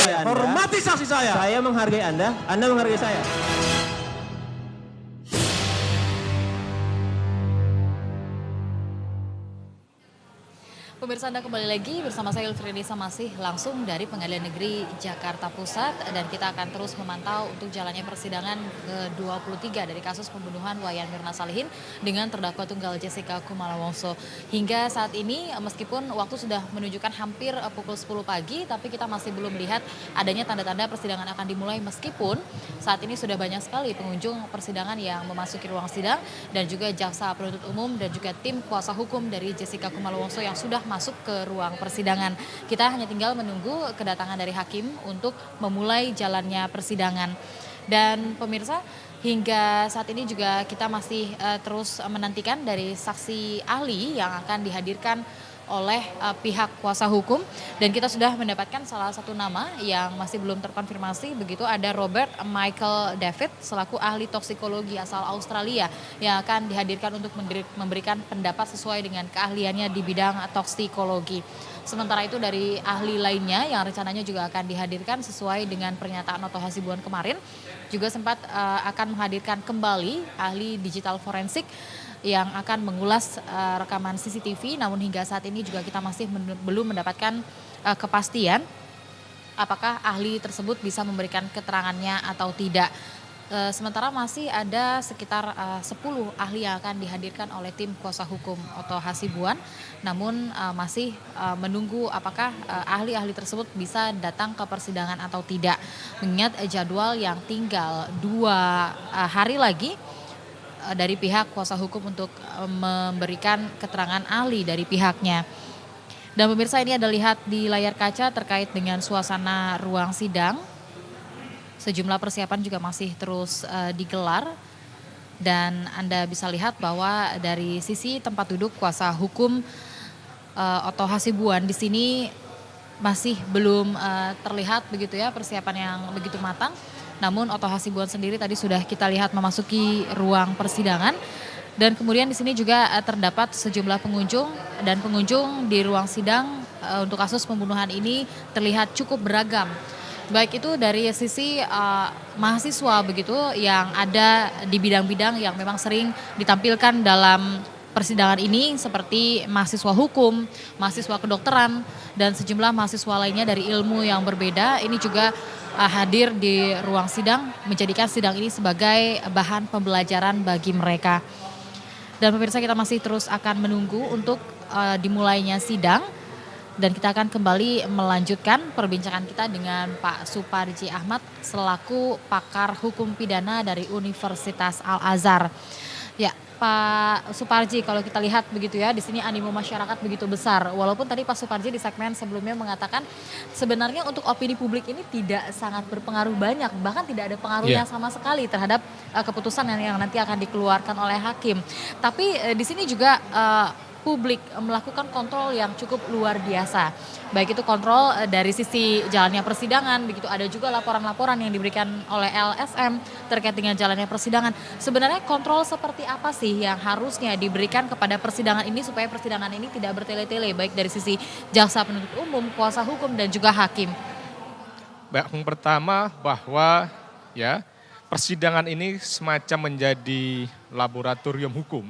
Anda. Hormati saksi saya. Saya menghargai Anda menghargai saya. Pemirsa, Anda kembali lagi bersama saya Ulfriedisa, masih langsung dari Pengadilan Negeri Jakarta Pusat, dan kita akan terus memantau untuk jalannya persidangan ke-23 dari kasus pembunuhan Wayan Mirna Salihin dengan terdakwa tunggal Jessica Kumala Wongso. Hingga saat ini meskipun waktu sudah menunjukkan hampir pukul 10 pagi, tapi kita masih belum melihat adanya tanda-tanda persidangan akan dimulai, meskipun saat ini sudah banyak sekali pengunjung persidangan yang memasuki ruang sidang dan juga jaksa penuntut umum dan juga tim kuasa hukum dari Jessica Kumala Wongso yang sudah masuk ke ruang persidangan. Kita hanya tinggal menunggu kedatangan dari hakim untuk memulai jalannya persidangan. Dan pemirsa, hingga saat ini juga kita masih terus menantikan dari saksi ahli yang akan dihadirkan oleh pihak kuasa hukum, dan kita sudah mendapatkan salah satu nama yang masih belum terkonfirmasi, begitu ada Robert Michael David selaku ahli toksikologi asal Australia yang akan dihadirkan untuk memberikan pendapat sesuai dengan keahliannya di bidang toksikologi. Sementara itu dari ahli lainnya yang rencananya juga akan dihadirkan sesuai dengan pernyataan Oto Hasibuan kemarin, juga sempat akan menghadirkan kembali ahli digital forensik yang akan mengulas rekaman CCTV, namun hingga saat ini juga kita masih belum mendapatkan kepastian apakah ahli tersebut bisa memberikan keterangannya atau tidak. Sementara masih ada sekitar 10 ahli yang akan dihadirkan oleh tim kuasa hukum Oto Hasibuan, namun masih menunggu apakah ahli-ahli tersebut bisa datang ke persidangan atau tidak, mengingat jadwal yang tinggal 2 hari lagi dari pihak kuasa hukum untuk memberikan keterangan ahli dari pihaknya. Dan pemirsa, ini ada lihat di layar kaca terkait dengan suasana ruang sidang. Sejumlah persiapan juga masih terus digelar, dan Anda bisa lihat bahwa dari sisi tempat duduk kuasa hukum Oto Hasibuan di sini masih belum terlihat begitu ya persiapan yang begitu matang. Namun Oto Hasibuan sendiri tadi sudah kita lihat memasuki ruang persidangan, dan kemudian di sini juga terdapat sejumlah pengunjung, dan pengunjung di ruang sidang untuk kasus pembunuhan ini terlihat cukup beragam. Baik itu dari sisi mahasiswa begitu yang ada di bidang-bidang yang memang sering ditampilkan dalam persidangan ini, seperti mahasiswa hukum, mahasiswa kedokteran, dan sejumlah mahasiswa lainnya dari ilmu yang berbeda. Ini juga hadir di ruang sidang, menjadikan sidang ini sebagai bahan pembelajaran bagi mereka. Dan pemirsa, kita masih terus akan menunggu untuk dimulainya sidang, dan kita akan kembali melanjutkan perbincangan kita dengan Pak Suparji Ahmad selaku pakar hukum pidana dari Universitas Al-Azhar. Ya, Pak Suparji, kalau kita lihat begitu ya, di sini animo masyarakat begitu besar. Walaupun tadi Pak Suparji di segmen sebelumnya mengatakan sebenarnya untuk opini publik ini tidak sangat berpengaruh banyak, bahkan tidak ada pengaruhnya sama sekali terhadap keputusan yang nanti akan dikeluarkan oleh hakim. Tapi di sini juga publik melakukan kontrol yang cukup luar biasa. Baik itu kontrol dari sisi jalannya persidangan, begitu ada juga laporan-laporan yang diberikan oleh LSM terkait dengan jalannya persidangan. Sebenarnya kontrol seperti apa sih yang harusnya diberikan kepada persidangan ini supaya persidangan ini tidak bertele-tele, baik dari sisi jaksa penuntut umum, kuasa hukum, dan juga hakim? Baik, yang pertama bahwa ya persidangan ini semacam menjadi laboratorium hukum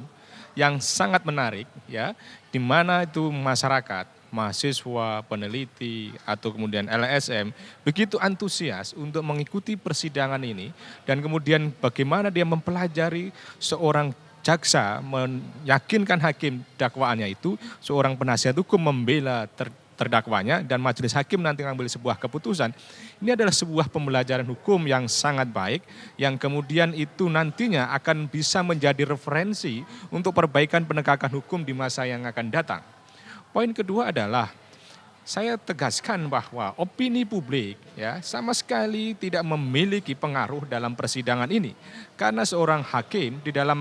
yang sangat menarik ya, di mana itu masyarakat, mahasiswa, peneliti atau kemudian LSM begitu antusias untuk mengikuti persidangan ini, dan kemudian bagaimana dia mempelajari seorang jaksa meyakinkan hakim dakwaannya itu, seorang penasihat hukum membela terdakwanya, dan majelis hakim nanti mengambil sebuah keputusan. Ini adalah sebuah pembelajaran hukum yang sangat baik, yang kemudian itu nantinya akan bisa menjadi referensi untuk perbaikan penegakan hukum di masa yang akan datang. Poin kedua adalah saya tegaskan bahwa opini publik ya sama sekali tidak memiliki pengaruh dalam persidangan ini. Karena seorang hakim di dalam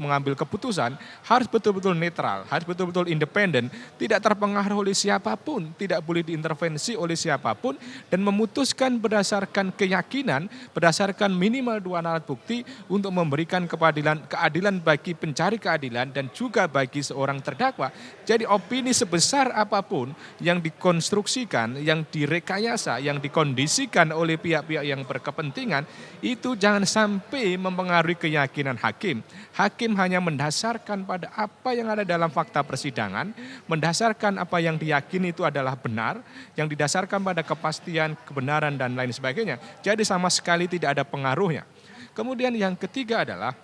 mengambil keputusan harus betul-betul netral, harus betul-betul independen, tidak terpengaruh oleh siapapun, tidak boleh diintervensi oleh siapapun, dan memutuskan berdasarkan keyakinan, berdasarkan minimal 2 alat bukti untuk memberikan keadilan bagi pencari keadilan dan juga bagi seorang terdakwa. Jadi opini sebesar apapun yang dikonstruksikan, yang direkayasa, yang dikondisikan oleh pihak-pihak yang berkepentingan, itu jangan sampai mempengaruhi keyakinan hakim. Hakim hanya mendasarkan pada apa yang ada dalam fakta persidangan, mendasarkan apa yang diyakini itu adalah benar, yang didasarkan pada kepastian, kebenaran, dan lain sebagainya. Jadi sama sekali tidak ada pengaruhnya. Kemudian yang ketiga adalah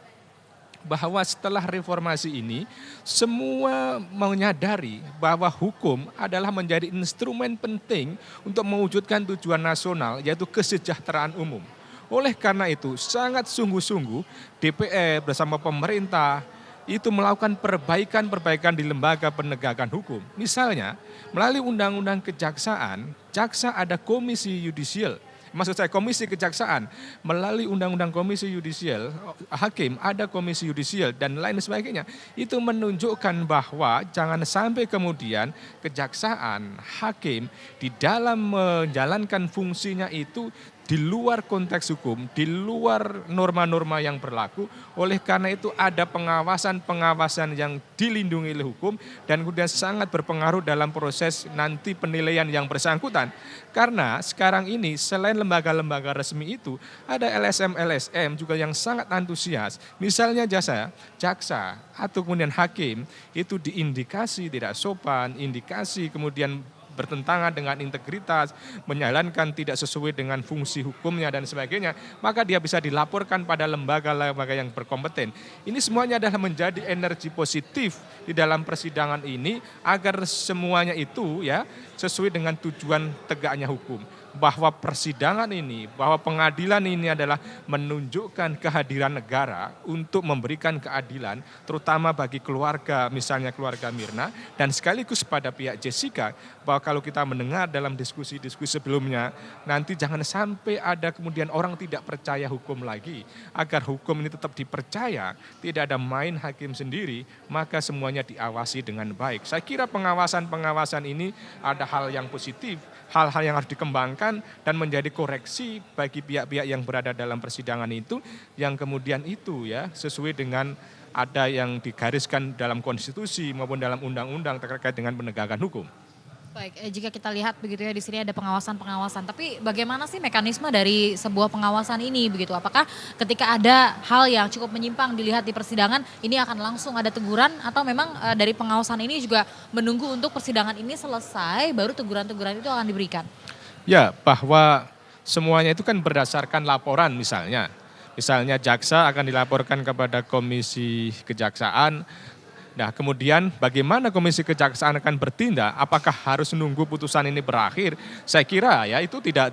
bahwa setelah reformasi ini semua menyadari bahwa hukum adalah menjadi instrumen penting untuk mewujudkan tujuan nasional, yaitu kesejahteraan umum. Oleh karena itu sangat sungguh-sungguh DPR bersama pemerintah itu melakukan perbaikan-perbaikan di lembaga penegakan hukum. Misalnya melalui undang-undang kejaksaan, jaksa ada komisi yudisial. Maksud saya komisi kejaksaan, melalui undang-undang komisi yudisial, hakim ada komisi yudisial dan lain sebagainya. Itu menunjukkan bahwa jangan sampai kemudian kejaksaan, hakim di dalam menjalankan fungsinya itu di luar konteks hukum, di luar norma-norma yang berlaku. Oleh karena itu ada pengawasan-pengawasan yang dilindungi oleh hukum dan kemudian sangat berpengaruh dalam proses nanti penilaian yang bersangkutan. Karena sekarang ini selain lembaga-lembaga resmi itu ada LSM-LSM juga yang sangat antusias. Misalnya jaksa atau kemudian hakim itu diindikasi tidak sopan, indikasi kemudian bertentangan dengan integritas, menjalankan tidak sesuai dengan fungsi hukumnya dan sebagainya, maka dia bisa dilaporkan pada lembaga-lembaga yang berkompeten. Ini semuanya adalah menjadi energi positif di dalam persidangan ini agar semuanya itu ya sesuai dengan tujuan tegaknya hukum. Bahwa persidangan ini, bahwa pengadilan ini adalah menunjukkan kehadiran negara untuk memberikan keadilan, terutama bagi keluarga, misalnya keluarga Mirna, dan sekaligus pada pihak Jessica, bahwa kalau kita mendengar dalam diskusi-diskusi sebelumnya, nanti jangan sampai ada kemudian orang tidak percaya hukum lagi. Agar hukum ini tetap dipercaya, tidak ada main hakim sendiri, maka semuanya diawasi dengan baik. Saya kira pengawasan-pengawasan ini ada hal yang positif, hal-hal yang harus dikembangkan dan menjadi koreksi bagi pihak-pihak yang berada dalam persidangan itu yang kemudian itu ya sesuai dengan ada yang digariskan dalam konstitusi maupun dalam undang-undang terkait dengan penegakan hukum. Baik, jika kita lihat begitu ya di sini ada pengawasan-pengawasan, tapi bagaimana sih mekanisme dari sebuah pengawasan ini begitu? Apakah ketika ada hal yang cukup menyimpang dilihat di persidangan ini akan langsung ada teguran atau memang dari pengawasan ini juga menunggu untuk persidangan ini selesai baru teguran-teguran itu akan diberikan? Ya, bahwa semuanya itu kan berdasarkan laporan misalnya. Misalnya jaksa akan dilaporkan kepada komisi kejaksaan. Nah, kemudian bagaimana komisi kejaksaan akan bertindak? Apakah harus nunggu putusan ini berakhir? Saya kira ya itu tidak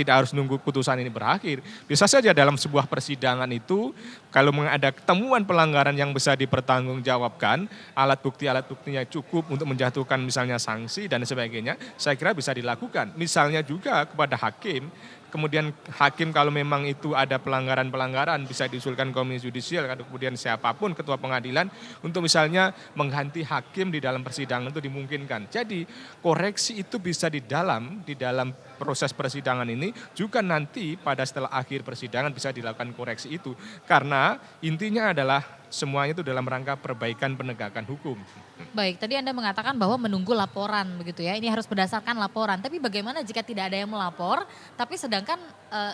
harus nunggu putusan ini berakhir. Bisa saja dalam sebuah persidangan itu kalau ada temuan pelanggaran yang bisa dipertanggungjawabkan, alat buktinya cukup untuk menjatuhkan misalnya sanksi dan sebagainya, saya kira bisa dilakukan. Misalnya juga kepada hakim. Kemudian hakim kalau memang itu ada pelanggaran-pelanggaran bisa diusulkan komisi yudisial atau kemudian siapapun ketua pengadilan untuk misalnya mengganti hakim di dalam persidangan itu dimungkinkan. Jadi koreksi itu bisa di dalam proses persidangan ini juga nanti pada setelah akhir persidangan bisa dilakukan koreksi itu. Karena intinya adalah semuanya itu dalam rangka perbaikan penegakan hukum. Baik, tadi Anda mengatakan bahwa menunggu laporan begitu ya, ini harus berdasarkan laporan. Tapi bagaimana jika tidak ada yang melapor, tapi sedangkan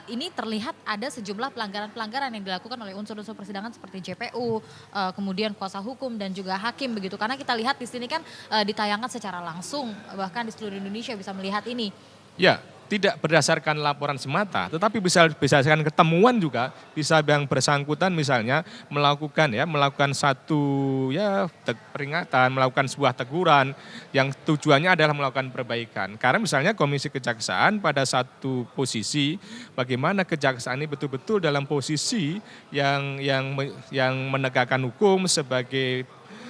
ini terlihat ada sejumlah pelanggaran-pelanggaran yang dilakukan oleh unsur-unsur persidangan seperti JPU, kemudian kuasa hukum dan juga hakim begitu. Karena kita lihat di sini kan ditayangkan secara langsung, bahkan di seluruh Indonesia bisa melihat ini. Ya, tidak berdasarkan laporan semata, tetapi bisa berdasarkan ketemuan juga, bisa yang bersangkutan misalnya melakukan satu peringatan, melakukan sebuah teguran yang tujuannya adalah melakukan perbaikan. Karena misalnya komisi kejaksaan pada satu posisi, bagaimana kejaksaan ini betul-betul dalam posisi yang menegakkan hukum sebagai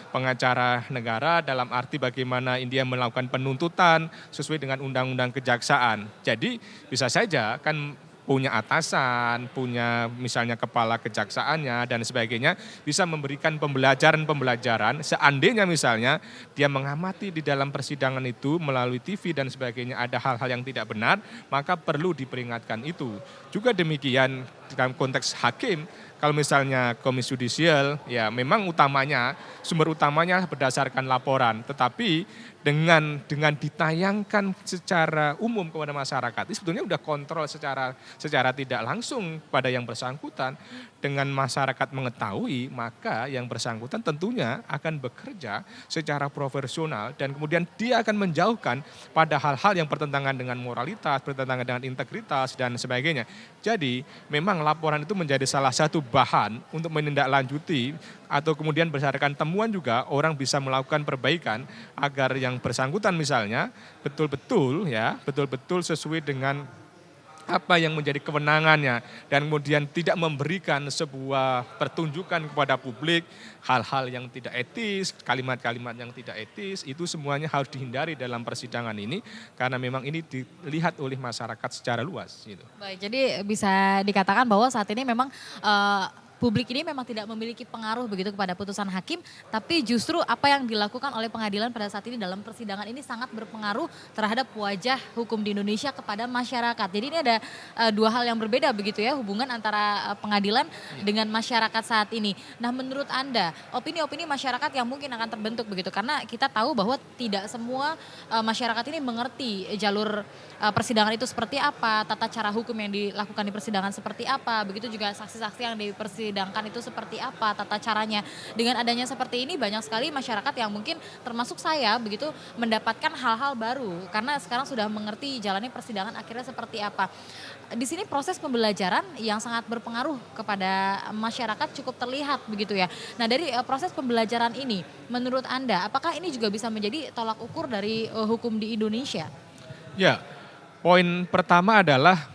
pengacara negara dalam arti bagaimana India melakukan penuntutan sesuai dengan undang-undang kejaksaan. Jadi bisa saja kan punya atasan, punya misalnya kepala kejaksaannya dan sebagainya bisa memberikan pembelajaran seandainya misalnya dia mengamati di dalam persidangan itu melalui TV dan sebagainya ada hal-hal yang tidak benar, maka perlu diperingatkan itu. Juga demikian dalam konteks hakim, kalau misalnya komisi yudisial, ya memang sumber utamanya berdasarkan laporan. Tetapi dengan ditayangkan secara umum kepada masyarakat, itu sebetulnya udah kontrol secara tidak langsung pada yang bersangkutan. Dengan masyarakat mengetahui, maka yang bersangkutan tentunya akan bekerja secara profesional dan kemudian dia akan menjauhkan pada hal-hal yang bertentangan dengan moralitas, bertentangan dengan integritas dan sebagainya. Jadi memang laporan itu menjadi salah satu bahan untuk menindaklanjuti atau kemudian berdasarkan temuan juga orang bisa melakukan perbaikan agar yang bersangkutan misalnya betul-betul sesuai dengan apa yang menjadi kewenangannya dan kemudian tidak memberikan sebuah pertunjukan kepada publik hal-hal yang tidak etis, kalimat-kalimat yang tidak etis, itu semuanya harus dihindari dalam persidangan ini karena memang ini dilihat oleh masyarakat secara luas gitu. Baik, jadi bisa dikatakan bahwa saat ini memang publik ini memang tidak memiliki pengaruh begitu kepada putusan hakim, tapi justru apa yang dilakukan oleh pengadilan pada saat ini dalam persidangan ini sangat berpengaruh terhadap wajah hukum di Indonesia kepada masyarakat. Jadi ini ada dua hal yang berbeda begitu ya, hubungan antara pengadilan dengan masyarakat saat ini. Nah, menurut Anda, opini-opini masyarakat yang mungkin akan terbentuk begitu, karena kita tahu bahwa tidak semua masyarakat ini mengerti jalur persidangan itu seperti apa, tata cara hukum yang dilakukan di persidangan seperti apa, begitu juga saksi-saksi yang dipersidangkan itu seperti apa, tata caranya. Dengan adanya seperti ini banyak sekali masyarakat yang mungkin termasuk saya begitu mendapatkan hal-hal baru karena sekarang sudah mengerti jalannya persidangan akhirnya seperti apa. Di sini proses pembelajaran yang sangat berpengaruh kepada masyarakat cukup terlihat begitu ya. Nah, dari proses pembelajaran ini menurut Anda apakah ini juga bisa menjadi tolak ukur dari hukum di Indonesia? Ya, poin pertama adalah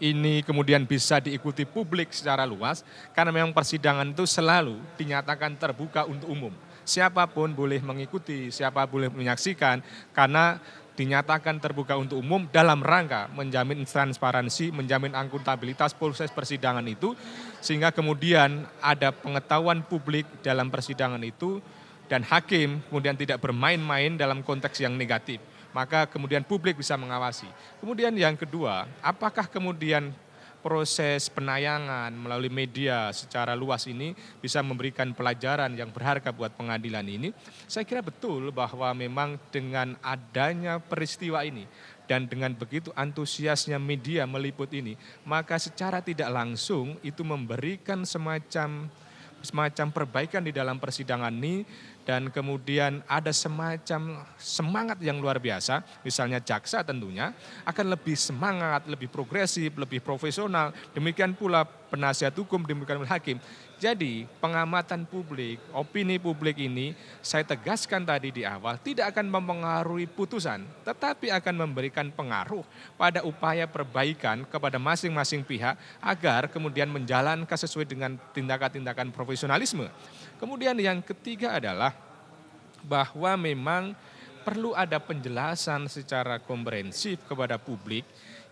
ini kemudian bisa diikuti publik secara luas karena memang persidangan itu selalu dinyatakan terbuka untuk umum. Siapapun boleh mengikuti, siapa boleh menyaksikan karena dinyatakan terbuka untuk umum dalam rangka menjamin transparansi, menjamin akuntabilitas proses persidangan itu sehingga kemudian ada pengetahuan publik dalam persidangan itu dan hakim kemudian tidak bermain-main dalam konteks yang negatif. Maka kemudian publik bisa mengawasi. Kemudian yang kedua, apakah kemudian proses penayangan melalui media secara luas ini bisa memberikan pelajaran yang berharga buat pengadilan ini? Saya kira betul bahwa memang dengan adanya peristiwa ini dan dengan begitu antusiasnya media meliput ini, maka secara tidak langsung itu memberikan semacam perbaikan di dalam persidangan ini dan kemudian ada semacam semangat yang luar biasa, misalnya jaksa tentunya akan lebih semangat, lebih progresif, lebih profesional, demikian pula penasihat hukum, demikian pula hakim. Jadi pengamatan publik, opini publik ini saya tegaskan tadi di awal tidak akan mempengaruhi putusan, tetapi akan memberikan pengaruh pada upaya perbaikan kepada masing-masing pihak agar kemudian menjalankan sesuai dengan tindakan-tindakan profesionalisme. Kemudian yang ketiga adalah bahwa memang perlu ada penjelasan secara komprehensif kepada publik.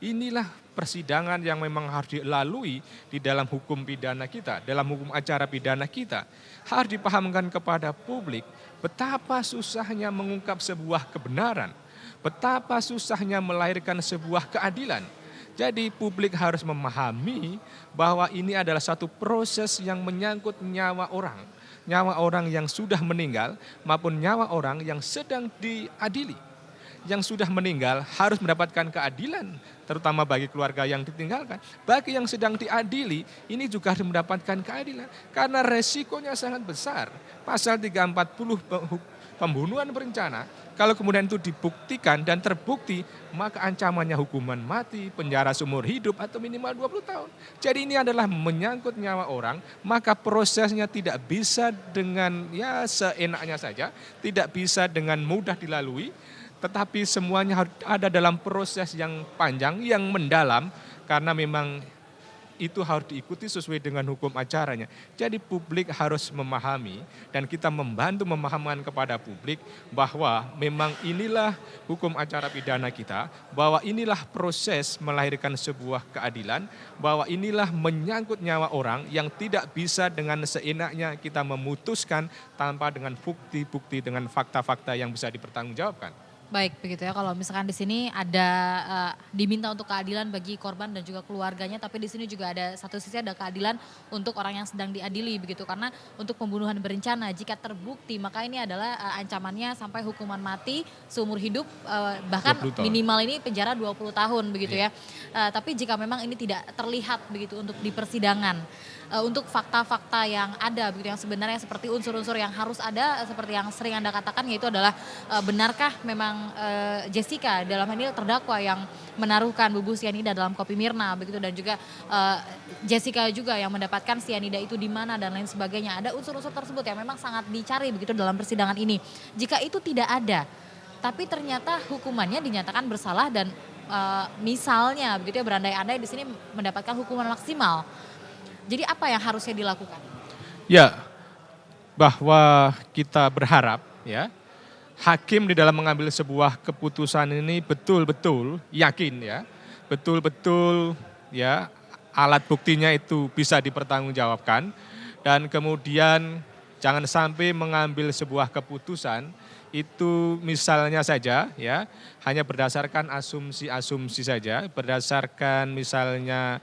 Inilah persidangan yang memang harus dilalui di dalam hukum pidana kita, dalam hukum acara pidana kita. Harus dipahamkan kepada publik betapa susahnya mengungkap sebuah kebenaran, betapa susahnya melahirkan sebuah keadilan. Jadi publik harus memahami bahwa ini adalah satu proses yang menyangkut nyawa orang yang sudah meninggal maupun nyawa orang yang sedang diadili. Yang sudah meninggal harus mendapatkan keadilan, terutama bagi keluarga yang ditinggalkan. Bagi yang sedang diadili, ini juga harus mendapatkan keadilan. Karena resikonya sangat besar. Pasal 340 pembunuhan berencana, kalau kemudian itu dibuktikan dan terbukti, maka ancamannya hukuman mati, penjara seumur hidup atau minimal 20 tahun. Jadi ini adalah menyangkut nyawa orang, maka prosesnya tidak bisa dengan seenaknya saja, tidak bisa dengan mudah dilalui, tetapi semuanya harus ada dalam proses yang panjang, yang mendalam, karena memang itu harus diikuti sesuai dengan hukum acaranya. Jadi publik harus memahami dan kita membantu memahamkan kepada publik bahwa memang inilah hukum acara pidana kita, bahwa inilah proses melahirkan sebuah keadilan, bahwa inilah menyangkut nyawa orang yang tidak bisa dengan seenaknya kita memutuskan tanpa dengan bukti-bukti, dengan fakta-fakta yang bisa dipertanggungjawabkan. Baik, begitu ya. Kalau misalkan di sini ada diminta untuk keadilan bagi korban dan juga keluarganya, tapi di sini juga ada satu sisi ada keadilan untuk orang yang sedang diadili begitu. Karena untuk pembunuhan berencana jika terbukti maka ini adalah ancamannya sampai hukuman mati seumur hidup, bahkan 20 tahun. minimal ini penjara 20 tahun begitu Iya. ya. Tapi jika memang ini tidak terlihat begitu untuk di persidangan, untuk fakta-fakta yang ada begitu yang sebenarnya seperti unsur-unsur yang harus ada seperti yang sering Anda katakan yaitu adalah benarkah memang Jessica dalam hal ini terdakwa yang menaruhkan bubuk sianida dalam kopi Mirna begitu dan juga Jessica juga yang mendapatkan sianida itu di mana dan lain sebagainya. Ada unsur-unsur tersebut yang memang sangat dicari begitu dalam persidangan ini. Jika itu tidak ada, tapi ternyata hukumannya dinyatakan bersalah dan misalnya begitu ya berandai-andai di sini mendapatkan hukuman maksimal. Jadi apa yang harusnya dilakukan? Ya, bahwa kita berharap ya hakim di dalam mengambil sebuah keputusan ini betul-betul yakin ya, betul-betul ya alat buktinya itu bisa dipertanggungjawabkan dan kemudian jangan sampai mengambil sebuah keputusan itu misalnya saja ya hanya berdasarkan asumsi-asumsi saja, berdasarkan misalnya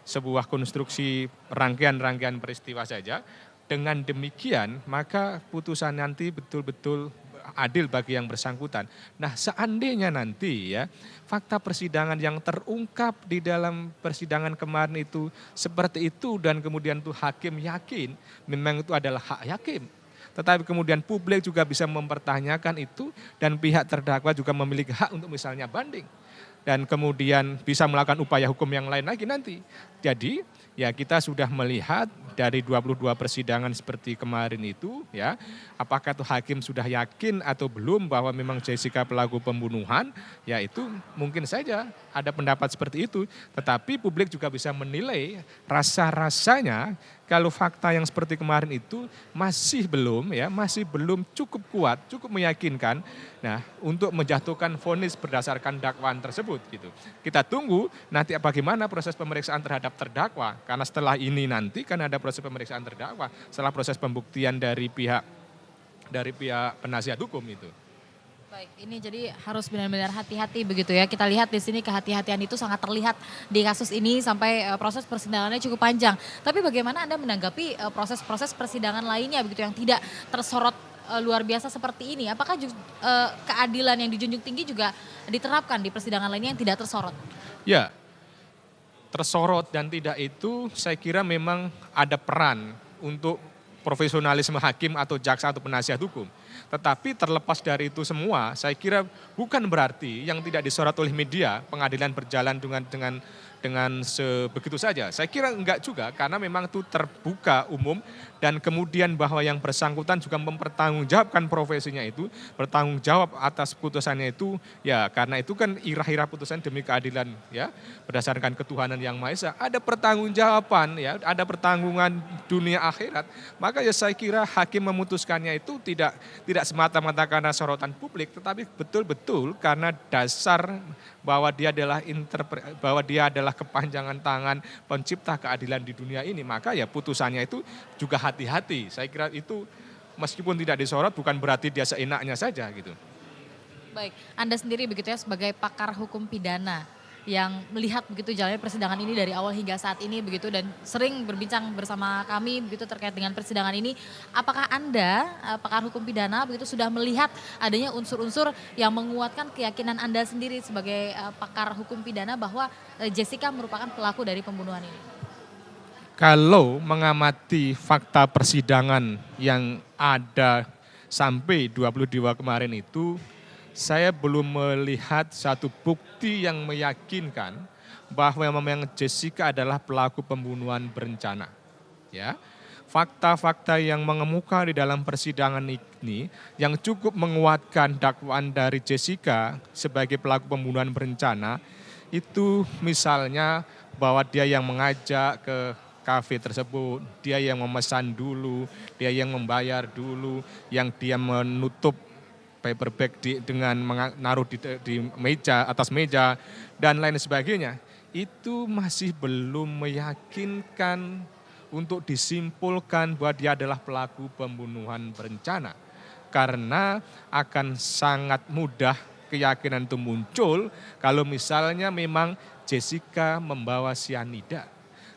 sebuah konstruksi rangkaian-rangkaian peristiwa saja. Dengan demikian maka putusan nanti betul-betul adil bagi yang bersangkutan. Nah seandainya nanti ya fakta persidangan yang terungkap di dalam persidangan kemarin itu seperti itu dan kemudian tuh hakim yakin memang itu adalah hak hakim. Tetapi kemudian publik juga bisa mempertanyakan itu dan pihak terdakwa juga memiliki hak untuk misalnya banding. Dan kemudian bisa melakukan upaya hukum yang lain lagi nanti. Jadi ya kita sudah melihat dari 22 persidangan seperti kemarin itu ya apakah itu hakim sudah yakin atau belum bahwa memang Jessica pelaku pembunuhan ya itu mungkin saja ada pendapat seperti itu. Tetapi publik juga bisa menilai rasa-rasanya kalau fakta yang seperti kemarin itu masih belum cukup kuat, cukup meyakinkan. Nah, untuk menjatuhkan vonis berdasarkan dakwaan tersebut gitu. Kita tunggu nanti bagaimana proses pemeriksaan terhadap terdakwa karena setelah ini nanti kan ada proses pemeriksaan terdakwa, setelah proses pembuktian dari pihak penasihat hukum itu. Baik, ini jadi harus benar-benar hati-hati begitu ya. Kita lihat di sini kehati-hatian itu sangat terlihat di kasus ini sampai proses persidangannya cukup panjang. Tapi bagaimana Anda menanggapi proses-proses persidangan lainnya begitu yang tidak tersorot luar biasa seperti ini? Apakah keadilan yang dijunjung tinggi juga diterapkan di persidangan lainnya yang tidak tersorot? Ya, tersorot dan tidak itu saya kira memang ada peran untuk profesionalisme hakim atau jaksa atau penasihat hukum. Tetapi terlepas dari itu semua, saya kira bukan berarti yang tidak disorot oleh media pengadilan berjalan dengan sebegitu saja. Saya kira enggak juga karena memang itu terbuka umum dan kemudian bahwa yang bersangkutan juga mempertanggungjawabkan profesinya itu, bertanggung jawab atas putusannya itu ya karena itu kan irah-irah putusan demi keadilan ya berdasarkan ketuhanan yang Maha Esa. Ada pertanggungjawaban ya, ada pertanggungan dunia akhirat. Maka ya saya kira hakim memutuskannya itu tidak semata-mata karena sorotan publik tetapi betul-betul karena dasar bahwa dia adalah kepanjangan tangan pencipta keadilan di dunia ini, maka ya putusannya itu juga hati-hati. Saya kira itu meskipun tidak disorot bukan berarti dia seenaknya saja gitu. Baik, Anda sendiri begitu ya sebagai pakar hukum pidana yang melihat begitu jalannya persidangan ini dari awal hingga saat ini begitu dan sering berbincang bersama kami begitu terkait dengan persidangan ini. Apakah Anda pakar hukum pidana begitu sudah melihat adanya unsur-unsur yang menguatkan keyakinan Anda sendiri sebagai pakar hukum pidana bahwa Jessica merupakan pelaku dari pembunuhan ini? Kalau mengamati fakta persidangan yang ada sampai 22 kemarin itu saya belum melihat satu bukti yang meyakinkan bahwa memang Jessica adalah pelaku pembunuhan berencana. Ya, fakta-fakta yang mengemuka di dalam persidangan ini yang cukup menguatkan dakwaan dari Jessica sebagai pelaku pembunuhan berencana itu misalnya bahwa dia yang mengajak ke kafe tersebut, dia yang memesan dulu, dia yang membayar dulu, yang dia menutup paper bag dengan menaruh di meja, atas meja, dan lain sebagainya. Itu masih belum meyakinkan untuk disimpulkan bahwa dia adalah pelaku pembunuhan berencana. Karena akan sangat mudah keyakinan itu muncul kalau misalnya memang Jessica membawa cyanida.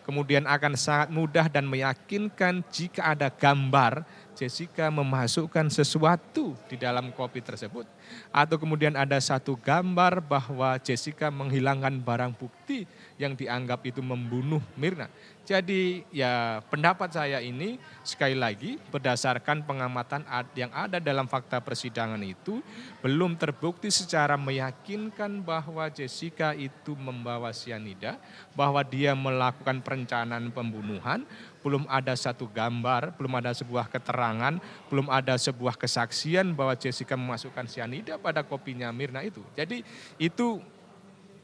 Kemudian akan sangat mudah dan meyakinkan jika ada gambar Jessica memasukkan sesuatu di dalam kopi tersebut. Atau kemudian ada satu gambar bahwa Jessica menghilangkan barang bukti yang dianggap itu membunuh Mirna. Jadi ya pendapat saya ini sekali lagi berdasarkan pengamatan yang ada dalam fakta persidangan itu belum terbukti secara meyakinkan bahwa Jessica itu membawa cyanida, bahwa dia melakukan perencanaan pembunuhan, belum ada satu gambar, belum ada sebuah keterangan, belum ada sebuah kesaksian bahwa Jessica memasukkan cyanida pada kopinya Mirna itu. Jadi itu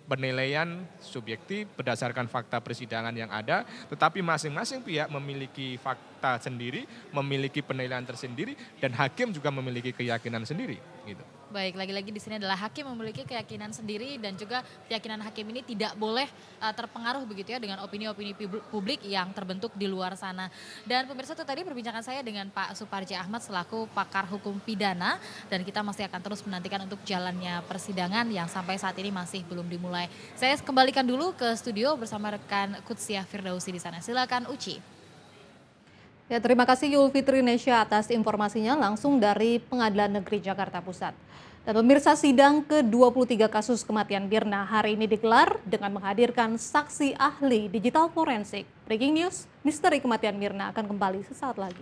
penilaian subjektif berdasarkan fakta persidangan yang ada, tetapi masing-masing pihak memiliki fakta sendiri, memiliki penilaian tersendiri, dan hakim juga memiliki keyakinan sendiri. Gitu. Baik, lagi-lagi di sini adalah hakim memiliki keyakinan sendiri dan juga keyakinan hakim ini tidak boleh terpengaruh begitu ya dengan opini-opini publik yang terbentuk di luar sana. Dan pemirsa itu tadi perbincangan saya dengan Pak Suparji Ahmad selaku pakar hukum pidana dan kita masih akan terus menantikan untuk jalannya persidangan yang sampai saat ini masih belum dimulai. Saya kembalikan dulu ke studio bersama rekan Kutsiah Firdausi di sana. Silakan Uci. Ya, terima kasih Yulfitri Nesya atas informasinya langsung dari Pengadilan Negeri Jakarta Pusat. Dan pemirsa sidang ke-23 kasus kematian Mirna hari ini digelar dengan menghadirkan saksi ahli digital forensik. Breaking news, misteri kematian Mirna akan kembali sesaat lagi.